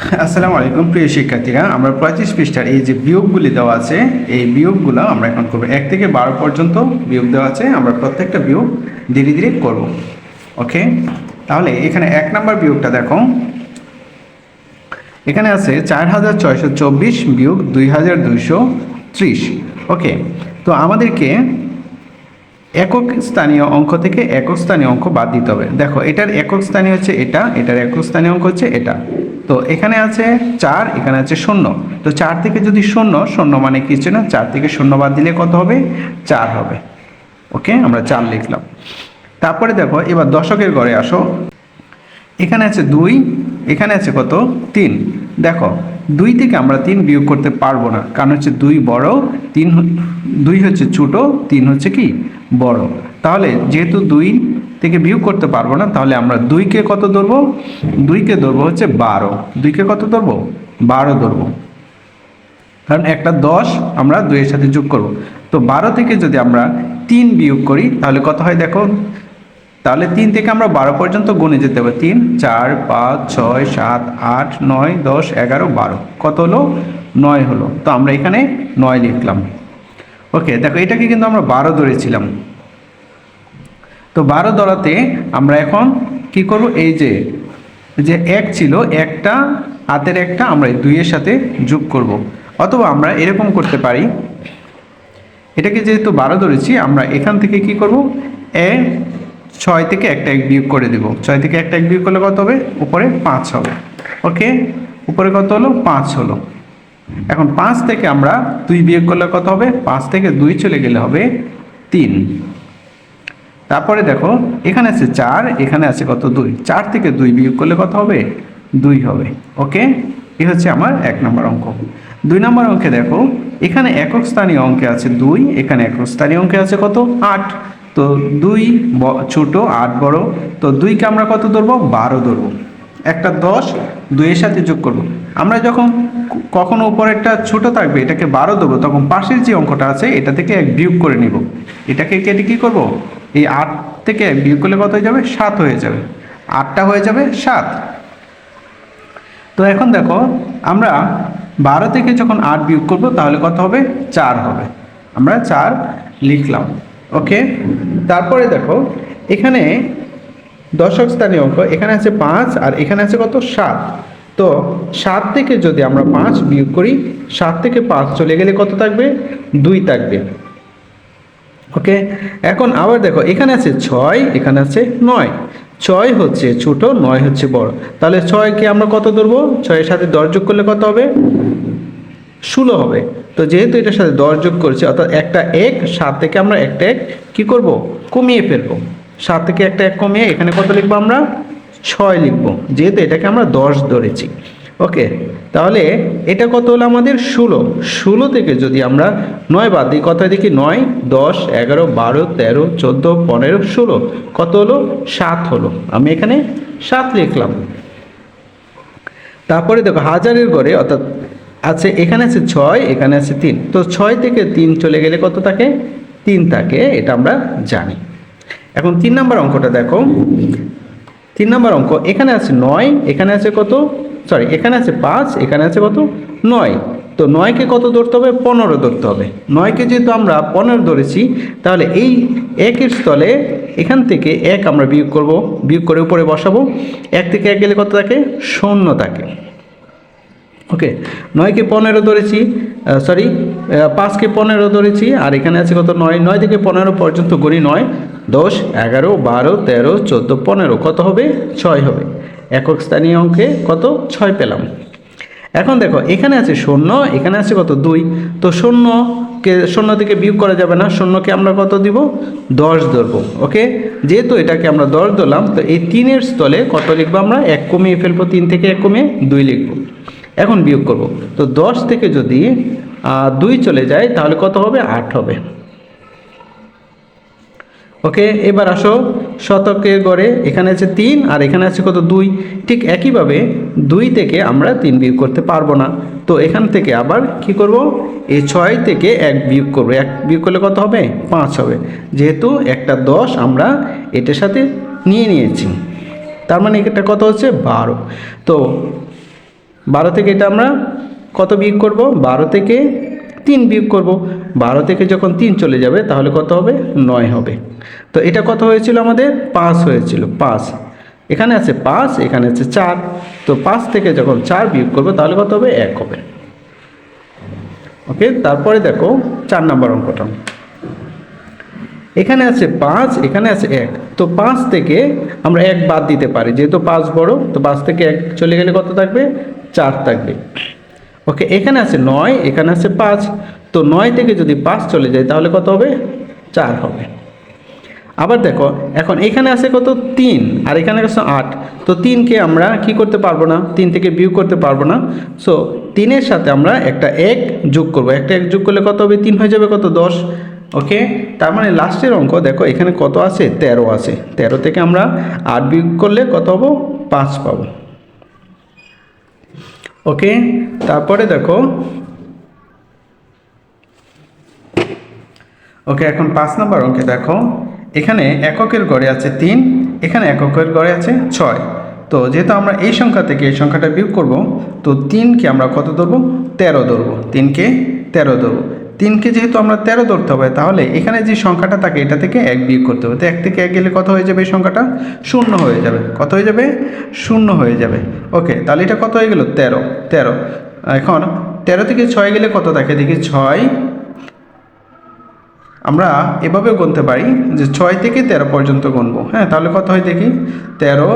আসসালামু আলাইকুম প্রিয় শিক্ষার্থীরা, আমরা 35 পৃষ্ঠার এই যে বিয়োগগুলি দেওয়া আছে, এই বিয়োগগুলো আমরা এখন করব। 1 থেকে 12 পর্যন্ত বিয়োগ দেওয়া আছে, আমরা প্রত্যেকটা বিয়োগ ধীরে ধীরে করব। ওকে, তাহলে এখানে 1 নম্বর বিয়োগটা দেখো। এখানে আছে 4624 বিয়োগ 2230। ওকে, তো আমাদেরকে একক স্থানীয় অঙ্ক থেকে একক স্থানীয় অঙ্ক বাদ দিতে হবে। দেখো, এটার একক স্থানীয় হচ্ছে এটা, এটার একক স্থানীয় অঙ্ক হচ্ছে এটা। তো এখানে আছে 4, এখানে আছে 0। তো 4 থেকে যদি 0 মানে কিছু না, 4 থেকে 0 বাদ দিলে কত হবে? 4 হবে। ওকে, আমরা 4 লিখলাম। তারপরে দেখো, এবার দশকের ঘরে আসো। এখানে আছে 2, এখানে আছে কত? 3। দেখো, 2 থেকে আমরা 3 বিয়োগ করতে পারবো না, কারণ হচ্ছে 2 বড়, 2 হচ্ছে ছোট, 3 হচ্ছে কি বড়। তাহলে যেহেতু 2 থেকে বিয়োগ করতে পারবো না, তাহলে আমরা 2কে কত ধরবো? 2কে ধরবো হচ্ছে 12। 2কে কত ধরবো? 12 ধরবো, কারণ একটা 10 আমরা 2 এর সাথে যোগ করব। তো 12 থেকে যদি আমরা 3 বিয়োগ করি তাহলে কত হয় দেখো। তাহলে 3 থেকে আমরা 12 পর্যন্ত গুণে যেতে হবে। 3, 4, 5, 6, 7, 8, 9, 10, 11, 12। কত হলো? 9 হলো। তো আমরা এখানে 9 লিখলাম। ওকে, দেখো এটাকে কিন্তু আমরা 12 ধরেছিলাম। তো 12 ধরাতে আমরা এখন কি করব? এই যে 1 ছিল, একটা হাতের একটা আমরা 2 এর সাথে যোগ করব। অথবা আমরা এরকম করতে পারি, এটাকে যেহেতু 12 ধরেছি, আমরা এখান থেকে কি করব? 6 থেকে একটা 1 বিয়োগ করে দেব। 6 থেকে একটা 1 বিয়োগ করলে কত হবে? উপরে 5 হবে। ওকে, উপরে কত হলো? 5 হলো। এখন 5 থেকে আমরা 2 বিয়োগ করলে কত হবে? 5 থেকে 2 চলে গেলে হবে 3। তারপরে দেখো, এখানে আছে 4, এখানে আছে কত? 2। 4 থেকে 2 বিয়োগ করলে কত হবে? 2 হবে। ওকে, এই হচ্ছে আমার 1 নম্বর অঙ্ক। 2 নম্বর অঙ্কে দেখো, এখানে একক স্থানীয় অঙ্কে আছে 2, এখানে একক স্থানীয় অঙ্কে আছে কত? 8। তো 2 ছোট, 8 বড়। তো 2কে আমরা কত ধরবো? 12 ধরবো। একটা 10 2 এর সাথে যোগ করব। আমরা যখন কখনো উপরেরটা ছোট থাকবে, এটাকে 12 দেবো, তখন পাশের যে অঙ্কটা আছে এটা থেকে 1 বিয়োগ করে নিব। এটাকে কেটে কী করব? এই 8 থেকে 1 বিয়োগ করলে কত হয়ে যাবে? 7 হয়ে যাবে। 8টা হয়ে যাবে 7। তো এখন দেখো, আমরা 12 থেকে যখন 8 বিয়োগ করব তাহলে কত হবে? 4 হবে। আমরা 4 লিখলাম। ওকে, তারপরে দেখো, এখানে দশক স্থানীয় অঙ্ক, এখানে আছে 5 আর এখানে আছে কত? 7। তো 7 থেকে যদি আমরা 5 বিয়োগ করি, 7 থেকে 5 চলে গেলে কত থাকবে? 2 থাকবে। ওকে, এখন আবার দেখো, এখানে আছে 6, এখানে আছে 9। 6 হচ্ছে ছোট, 9 হচ্ছে বড়। তাহলে 6কে আমরা কত ধরবো? 6 এর সাথে 10 যোগ করলে কত হবে? 16 হবে। তো যেহেতু এটার সাথে 10 যোগ করছি, অর্থাৎ একটা 1, 7 থেকে আমরা একটা 1 কি করব? কমিয়ে ফেলবো। 7 থেকে একটা 1 কমিয়ে এখানে কত লিখবো? আমরা 6 লিখবো, যেহেতু এটাকে আমরা 10 ধরেছি। ওকে, তাহলে এটা কত হলো আমাদের? 16। 16 থেকে যদি আমরা 9 বাদ দিই, কত দেখি? 9, 10, 11, 12, 13, 14, 15, 16। কত হলো? 7 হলো। আমি এখানে 7 লিখলাম। তারপরে দেখো, হাজারের ঘরে অর্থাৎ আছে, এখানে আছে 6, এখানে আছে 3। তো 6 থেকে 3 চলে গেলে কত থাকে? 3 থাকে, এটা আমরা জানি। এখন 3 নম্বর অঙ্কটা দেখো। 3 নম্বর অঙ্ক, এখানে আছে 9, এখানে আছে কত? এখানে আছে 5, এখানে আছে কত? 9। তো 9কে কত ধরতে হবে? 15 ধরতে হবে। 9কে যেহেতু আমরা 15 ধরেছি, তাহলে এই 1-এর স্থলে এখান থেকে 1 আমরা বিয়োগ করব, বিয়োগ করে উপরে বসাবো। 1 থেকে 1 গেলে কত থাকে? 0 থাকে। ওকে, 9কে 15 ধরেছি, 5কে 15 ধরেছি, আর এখানে আছে কত? 9। 9 থেকে 15 পর্যন্ত গড়ি। 9, 10, 11, 12, 13, 14, 15। কত হবে? 6 হবে। একক স্থানীয় অঙ্কে কত? 6 পেলাম। এখন দেখো, এখানে আছে 0, এখানে আছে কত? 2। তো 0 থেকে বিয়োগ করা যাবে না, 0কে আমরা কত দিব? 10 ধরবো। ওকে, যেহেতু এটাকে আমরা 10 ধরলাম, তো এই 3-এর স্থলে কত লিখবো? আমরা 1 কমিয়ে ফেলবো। 3 থেকে 1 কমিয়ে 2 লিখবো। এখন বিয়োগ করব। তো 10 থেকে যদি 2 চলে যায় তাহলে কত হবে? 8 হবে। ওকে, এবার আসো শতকের গড়ে, এখানে আছে 3 আর এখানে আছে কত? 2। ঠিক একইভাবে 2 থেকে আমরা 3 বিয়োগ করতে পারবো না। তো এখান থেকে আবার কি করব? এই 6 থেকে 1 বিয়োগ করব। 1 বিয়োগ করলে কত হবে? 5 হবে। যেহেতু একটা 10 আমরা এটার সাথে নিয়েছি, তার মানে এটা কত হচ্ছে? 12। তো 12 থেকে এটা আমরা কত বিয়োগ করব? 12 থেকে 3 বিয়োগ করব। 12 থেকে যখন 3 চলে যাবে তাহলে কত হবে? 9 হবে। তো এটা কত হয়েছিল আমাদের? 5 হয়েছিল, 5। এখানে আছে 5, এখানে আছে 4। তো 5 থেকে যখন 4 বিয়োগ করব তাহলে কত হবে? 1 হবে। ওকে, তারপরে দেখো 4 নম্বর অঙ্কটা। এখানে আছে 5, এখানে আছে 1। তো 5 থেকে আমরা 1 বাদ দিতে পারি, যেহেতু 5 বড়। তো 5 থেকে 1 চলে গেলে কত থাকবে? 4 থাকবে। ওকে, এখানে আছে 9, এখানে আছে 5। তো 9 থেকে যদি 5 চলে যায় তাহলে কত হবে? 4 হবে। আবার দেখো, এখন এখানে আছে কত? 3, আর এখানে আছে 8। তো 3কে আমরা কি করতে পারবো না, 3 থেকে বিয়োগ করতে পারবো না। সো 3-এর সাথে আমরা একটা 1 যোগ করব। একটা 1 যোগ করলে কত হবে? 3 হয়ে যাবে কত? 10। ওকে, তার মানে লাস্টের অঙ্ক দেখো এখানে কত আছে? 13 আছে। 13 থেকে আমরা 8 বিয়োগ করলে কত পাবো? 5 পাবো। ওকে, তারপরে দেখো, ওকে এখন 5 নম্বর অঙ্কে দেখো, এখানে এককের গড়ে আছে 3, এখানে এককের গড়ে আছে 6। তো যেহেতু আমরা এই সংখ্যা থেকে এই সংখ্যাটা বিয়োগ করব, তো 3কে আমরা কত ধরবো? 13 ধরবো। 3কে 13 ধরবো। 3কে যেহেতু আমরা 13 ধরতে হবে, তাহলে এখানে যে সংখ্যাটা থাকে এটা থেকে 1 বিয়োগ করতে হবে। তো 1 থেকে 1 গেলে কত হয়ে যাবে? এই সংখ্যাটা 0 হয়ে যাবে। কত হয়ে যাবে? 0 হয়ে যাবে। ওকে, তাহলে এটা কত হয়ে গেল? 13। 13। এখন 13 থেকে 6 গেলে কত থাকে দেখি? 6। আমরা এভাবেও গুনতে পারি যে 6 থেকে 13 পর্যন্ত গুনবো। হ্যাঁ, তাহলে কত হয় দেখি? 13,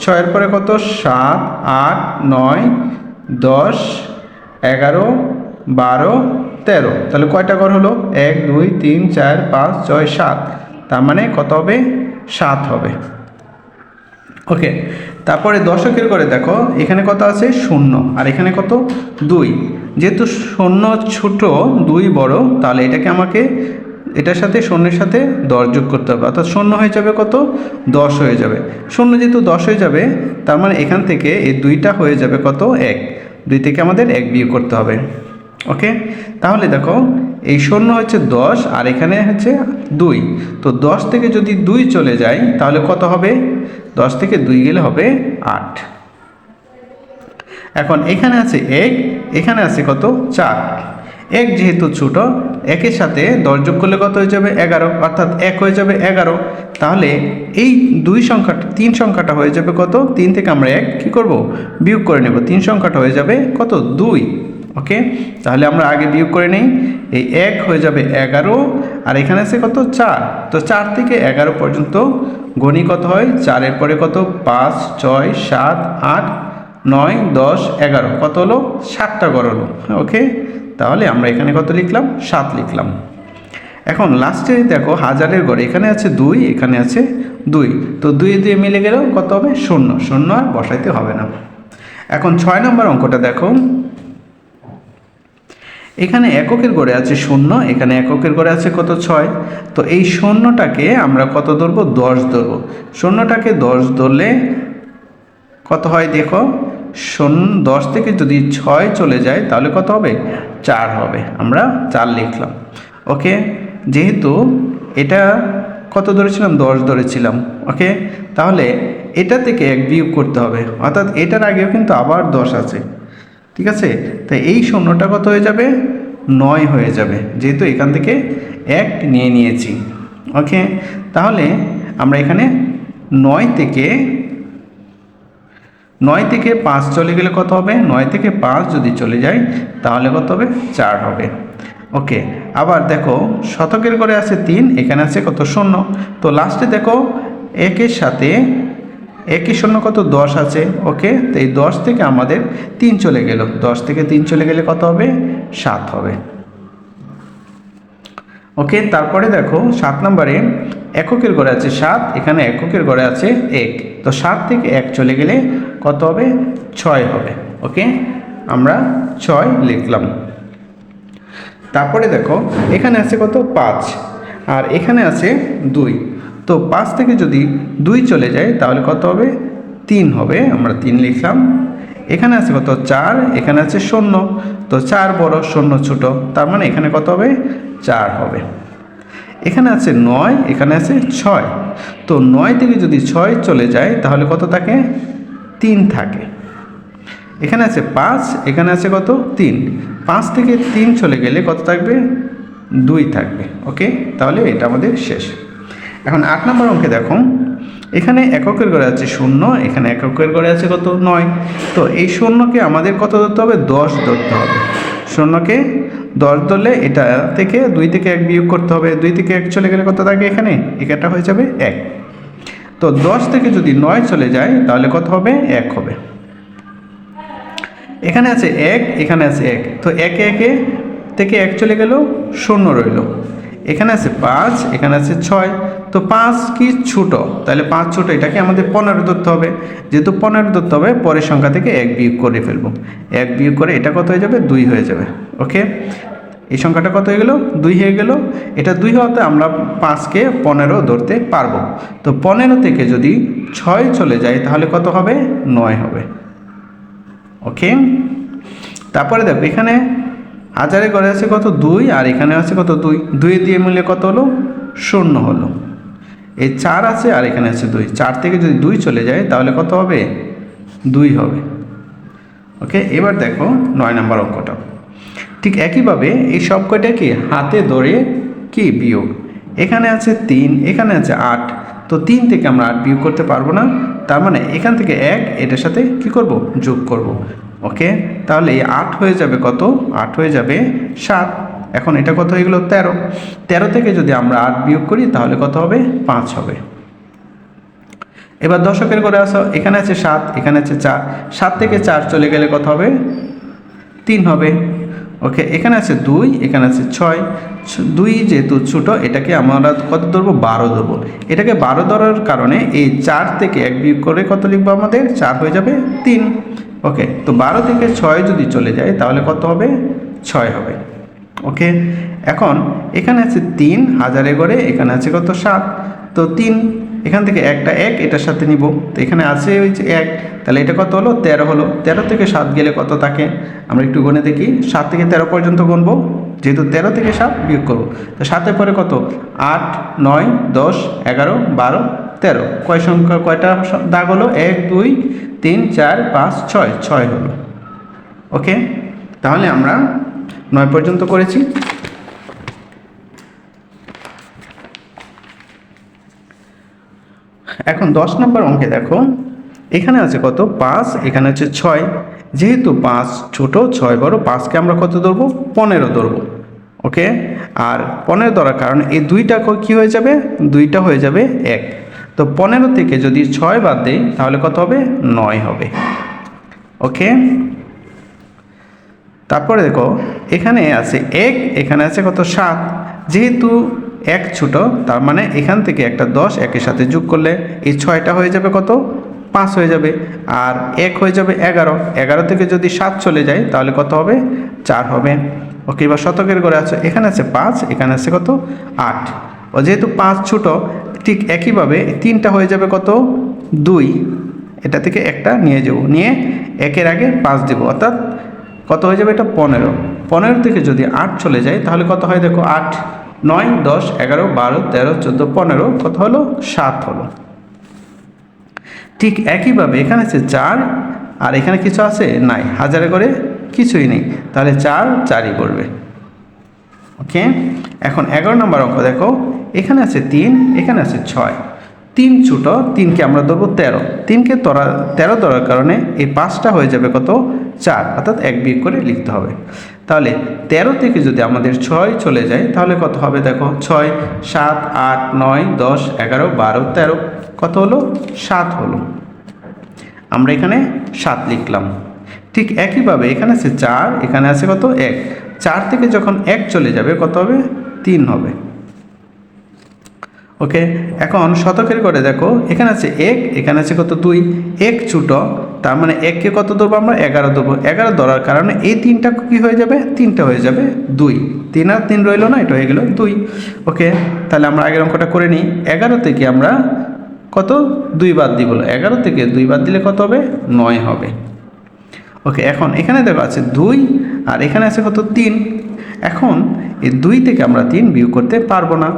6-এর পরে কত? 7, 8, 9, 10, 11, 12, 13। তাহলে কয়টা ঘর হলো? 1, 2, 3, 4, 5, 6, 7। তার মানে কত হবে? 7 হবে। ওকে, তারপরে দশকের ঘরে দেখো এখানে কত আছে? 0, আর এখানে কত? 2। যেহেতু 0 ছোট, 2 বড়, তাহলে এটাকে আমাকে এটার সাথে 0-এর সাথে 10 যোগ করতে হবে। অর্থাৎ 0 হয়ে যাবে কত? 10 হয়ে যাবে। 0 যেহেতু 10 হয়ে যাবে, তার মানে এখান থেকে এই 2টা হয়ে যাবে কত? 1। 2 থেকে আমাদের 1 বিয়োগ করতে হবে। ওকে, তাহলে দেখো এই 0 হচ্ছে 10, আর এখানে হচ্ছে 2। তো 10 থেকে যদি 2 চলে যায় তাহলে কত হবে? 10 থেকে 2 গেলে হবে 8। এখন এখানে আছে 1, এখানে আছে কত? 4। 1 যেহেতু ছোট, 1-এর সাথে 10 যোগ করলে কত হয়ে যাবে? 11, অর্থাৎ 1 হয়ে যাবে 11। তাহলে এই 2 সংখ্যাটা, 3 সংখ্যাটা হয়ে যাবে কত? 3 থেকে আমরা 1 কী করব? বিয়োগ করে নেব। 3 সংখ্যাটা হয়ে যাবে কত? 2। ওকে, তাহলে আমরা আগে বিয়োগ করে নেই। এই 1 হয়ে যাবে 11, আর এখানে আছে কত? 4। তো 4 থেকে 11 পর্যন্ত গণি কত হয়? 4-এর পরে কত? 5, 6, 7, 8, 9, 10, 11। কত হলো? 7টা ঘর হলো। ওকে, তাহলে আমরা এখানে কত লিখলাম? 7 লিখলাম। এখন লাস্টে দেখো হাজারের ঘরে এখানে আছে 2, এখানে আছে 2। তো 2 2 মিলে গেলেও কত হবে? 0। 0 আর বসাইতে হবে না। এখন 6 নম্বর অঙ্কটা দেখো, এখানে এককের ঘরে আছে 0, এখানে এককের ঘরে আছে কত? 6। তো এই 0টাকে আমরা কত ধরবো? 10 ধরবো। 0টাকে 10 ধরলে কত হয় দেখো? 10 থেকে যদি 6 চলে যায় তাহলে কত হবে? 4 হবে। আমরা 4 লিখলাম। ওকে, যেহেতু এটা কত ধরেছিলাম? 10 ধরেছিলাম। ওকে, তাহলে এটা থেকে 1 বিয়োগ করতে হবে, অর্থাৎ এটার আগেও কিন্তু আবার 10 আছে। ঠিক আছে, তাই এই 0টা কত হয়ে যাবে? 9 হয়ে যাবে, যেহেতু এখান থেকে 1 নিয়ে নিয়েছি। ওকে, তাহলে আমরা এখানে 9 থেকে 5 চলে গেলে কত হবে? 9 থেকে 5 যদি চলে যায় তাহলে কত হবে? 4 হবে। ওকে, আবার দেখো শতকের ঘরে আছে 3, এখানে আছে কত? 0। তো লাস্টে দেখো 1-এর সাথে 0 কত? 10 আছে। ওকে, তো এই 10 থেকে আমাদের 3 চলে গেল। 10 থেকে 3 চলে গেলে কত হবে? 7 হবে। ওকে, তারপরে দেখো 7 নম্বরে এককের ঘরে আছে 7, এখানে এককের ঘরে আছে 1। তো 7 থেকে 1 চলে গেলে কত হবে? 6 হবে। ওকে, আমরা 6 লিখলাম। তারপরে দেখো এখানে আছে কত? 5, আর এখানে আছে 2। তো 5 থেকে যদি 2 চলে যায় তাহলে কত হবে? 3 হবে। আমরা 3 লিখলাম। এখানে আছে কত? 4, এখানে আছে 0। তো 4 বড়, 0 ছোট, তার মানে এখানে কত হবে? 4 হবে। এখানে আছে 9, এখানে আছে 6। তো 9 থেকে যদি 6 চলে যায় তাহলে কত থাকে? 3 থাকে। এখানে আছে 5, এখানে আছে কত 3, 5 থেকে 3 চলে গেলে কত থাকবে 2 থাকবে। ওকে, তাহলে এটা আমাদের শেষ। এখন 8 নম্বর অঙ্কে দেখো, এখানে এককের ঘরে আছে 0, এখানে এককের ঘরে আছে কত 9। তো এই শূন্যকে আমাদের কত ধরতে হবে 10 ধরতে হবে। শূন্যকে 10 ধরলে এটা থেকে 2 থেকে 1 বিয়োগ করতে হবে। 2 থেকে 1 চলে গেলে কত থাকে এখানে, এটা হয়ে যাবে 1। তো 10 থেকে যদি 9 চলে যায় তাহলে কত হবে 1 হবে। এখানে আছে 1, এখানে আছে 1, তো 1 থেকে 1 চলে গেল 0 রইল। এখানে আছে 5, এখানে আছে 6, তো 5 কি ছোট, তাহলে 5 ছোট, এটাকে আমাদের 15 ধরতে হবে। যেহেতু 15 ধরতে হবে, পরের সংখ্যা থেকে 1 বিয়োগ করে ফেলবো। 1 বিয়োগ করে এটা কত হয়ে যাবে 2 হয়ে যাবে। ওকে, এই সংখ্যাটা কত হয়ে গেল 2 হয়ে গেল। এটা 2 হওয়াতে আমরা 5কে 15 ধরতে পারবো। তো 15 থেকে যদি 6 চলে যায় তাহলে কত হবে 9 হবে। ওকে, তারপরে দেখো এখানে হাজারে ঘরে আছে কত 2, আর এখানে আছে কত 2, 2 দিয়ে মিলে কত হলো 0 হলো। এই 4 আছে আর এখানে আছে 2, 4 থেকে যদি 2 চলে যায় তাহলে কত হবে 2 হবে। ওকে, এবার দেখো 9 নম্বর অঙ্কটা। ঠিক একইভাবে এই সব কয়টা কি হাতে ধরে কি বিয়োগ। এখানে আছে 3, এখানে আছে 8, তো 3 থেকে আমরা 8 বিয়োগ করতে পারবো না। তার মানে এখান থেকে 1 এটার সাথে কি করব যোগ করব। ওকে, তাহলে এই 8 হয়ে যাবে কত, 8 হয়ে যাবে 7। এখন এটা কত হয়ে গেল 13, 13 থেকে যদি আমরা 8 বিয়োগ করি তাহলে কত হবে 5 হবে। এবার দশকের ঘরে আসো, এখানে আছে 7, এখানে আছে 4, 7 থেকে 4 চলে গেলে কত হবে 3 হবে। ওকে, এখানে আছে 2, এখানে আছে 6, 2 যেহেতু ছোট, এটাকে আমরা কত ধরবো 12 ধরবো। এটাকে 12 ধরার কারণে এই 4 থেকে 1 বিয়োগ করে কত লিখবো আমাদের 4 হয়ে যাবে 3। ওকে, তো 12 থেকে 6 যদি চলে যায় তাহলে কত হবে 6 হবে। ওকে, এখন এখানে আছে 3 হাজারে ঘরে, এখানে আছে কত 7, তো 3 এখান থেকে একটা 1 এটার সাথে নিব, তো এখানে আছে ওই যে 1, তাহলে এটা কত হলো 13 হলো। 13 থেকে 7 গেলে কত থাকে আমরা একটু গুনে দেখি। 7 থেকে 13 পর্যন্ত গুনবো, যেহেতু 13 থেকে 7 বিয়োগ করবো। তো 7-এর পরে কত 8, 9, 10, 11, 12, 13, কয়টা দাগ হলো 1, 2, 3, 4, 5, 6, 6 হলো। ওকে, তাহলে আমরা 9 পর্যন্ত করেছি। এখন 10 নম্বর অঙ্কে দেখো, এখানে আছে কত 5, এখানে আছে 6, যেহেতু 5 ছোট 6 বড়, 5কে আমরা কত ধরবো 15 ধরবো। ওকে, আর 15 ধরার কারণে এই 2টা কি হয়ে যাবে 2টা হয়ে যাবে 1। তো 15 থেকে যদি 6 বাদ দেই তাহলে কত হবে 9 হবে। ওকে, তারপরে দেখো এখানে আছে 1, এখানে আছে কত 7, যেহেতু 1 ছোট, তার মানে এখান থেকে একটা 10 1-এর সাথে যোগ করলে এই 6টা হয়ে যাবে কত 5 হয়ে যাবে, আর 1 হয়ে যাবে 11। 11 থেকে যদি 7 চলে যায় তাহলে কত হবে 4 হবে। ওকে, এবার শতকের ঘরে আছে, এখানে আছে 5, এখানে আছে কত 8, ও যেহেতু 5 ছোট, ঠিক একইভাবে 3টা হয়ে যাবে কত 2, এটা থেকে একটা নিয়ে যাব, নিয়ে 1-এর আগে 5 দেব, অর্থাৎ কত হয়ে যাবে এটা 15। 15 থেকে যদি 8 চলে যায় তাহলে কত হয় দেখো 8, 9, 10, 11, 12, 13, 14, 15, কত হলো 7 হলো। ঠিক একইভাবে এখানে আছে 4, আর এখানে কিছু আছে নাই, হাজারে করে কিছুই নেই, তাহলে 4 4ই করবে। ওকে, এখন 11 নম্বর অঙ্ক দেখো, এখানে আছে 3, এখানে আছে 6, 3 ছোট, 3কে আমরা ধরবো 13, 3কে 13 ধরার কারণে এই 5টা হয়ে যাবে কত 4, অর্থাৎ 1 বিয়োগ করে লিখতে হবে। তাহলে 13 থেকে যদি আমাদের 6 চলে যায় তাহলে কত হবে দেখো 6, 7, 8, 9, 10, 11, 12, 13, কত হলো 7 হলো। আমরা এখানে 7 লিখলাম। ঠিক একইভাবে এখানে আছে 4, এখানে আছে কত 1, 4 থেকে যখন 1 চলে যাবে কত হবে 3 হবে। ওকে, এখন শতকের ঘরে দেখো, এখানে আছে 1, এখানে আছে কত 2, 1 ছোট, তার মানে 1কে কত ধরবো আমরা 11 ধরবো। 11 ধরার কারণে এই 3টা কি হয়ে যাবে 3টা হয়ে যাবে 2, 3 আর 3 রইল না, এটা হয়ে গেল 2। ওকে, তাহলে আমরা আগের অঙ্কটা করে নিই। 11 থেকে আমরা কত 2 বাদ দিব, 11 থেকে 2 বাদ দিলে কত হবে 9 হবে। ওকে, এখন এখানে দেখো আছে 2, আর এখানে আছে কত 3। এখন এই 2 থেকে আমরা 3 বিয়োগ করতে পারবো না,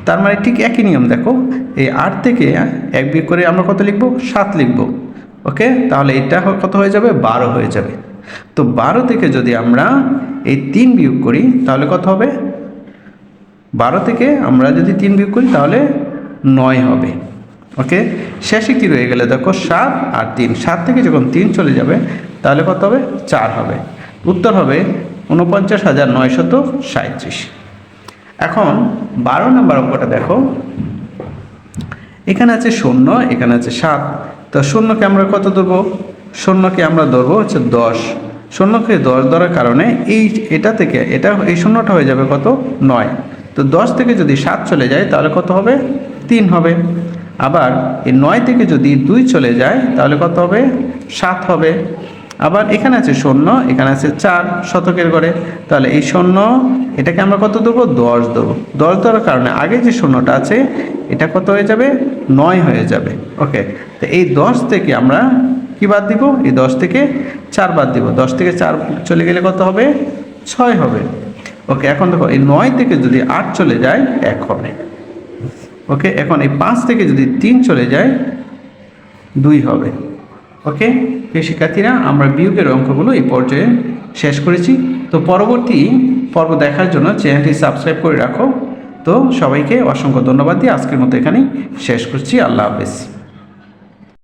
তার মানে ঠিক একই নিয়ম। দেখো এই 8 থেকে 1 বিয়োগ করে আমরা কত লিখবো 7 লিখবো। ওকে, তাহলে এটা কত হয়ে যাবে? 12 হয়ে যাবে। তো 12 থেকে যদি আমরা এই 3 বিয়োগ করি তাহলে কত হবে? 12 থেকে আমরা যদি 3 বিয়োগ করি তাহলে 9 হবে। ওকে, শেষে কি রয়ে গেলে দেখো 7 আর 3, 7 থেকে যখন 3 চলে যাবে তাহলে কত হবে? 4 হবে। উত্তর হবে 49,937। এখন 12 নম্বর অঙ্কটা দেখো, এখানে আছে 0, এখানে আছে 7। তো শূন্যকে আমরা কত ধরবো? শূন্যকে আমরা ধরবো হচ্ছে 10। শূন্যকে 10 ধরার কারণে এটা থেকে এই শূন্যটা হয়ে যাবে কত? 9। তো 10 থেকে যদি 7 চলে যায় তাহলে কত হবে? 3 হবে। আবার এই 9 থেকে যদি 2 চলে যায় তাহলে কত হবে? 7 হবে। আবার এখানে আছে 0, এখানে আছে 4 শতকের ঘরে, তাহলে এই 0 এটাকে আমরা কত দেবো? 10 দেবো। 10 দেওয়ার কারণে আগে যে শূন্যটা আছে এটা কত হয়ে যাবে? 9 হয়ে যাবে। ওকে, তো এই 10 থেকে আমরা কি বাদ দিব? এই 10 থেকে 4 বাদ দিব। 10 থেকে 4 চলে গেলে কত হবে? 6 হবে। ওকে, এখন দেখো এই 9 থেকে যদি 8 চলে যায় 1 হবে। ওকে, এখন এই 5 থেকে যদি 3 চলে যায় 2 হবে। ওকে, প্রিয় শিক্ষার্থীরা, আমরা বিয়োগের অঙ্কগুলো এই পর্যায়ে শেষ করেছি। তো পরবর্তী পর্ব দেখার জন্য চ্যানেলটি সাবস্ক্রাইব করে রাখো। তো সবাইকে অসংখ্য ধন্যবাদ দিয়ে আজকের মতো এখানেই শেষ করছি। আল্লাহ হাফেজ।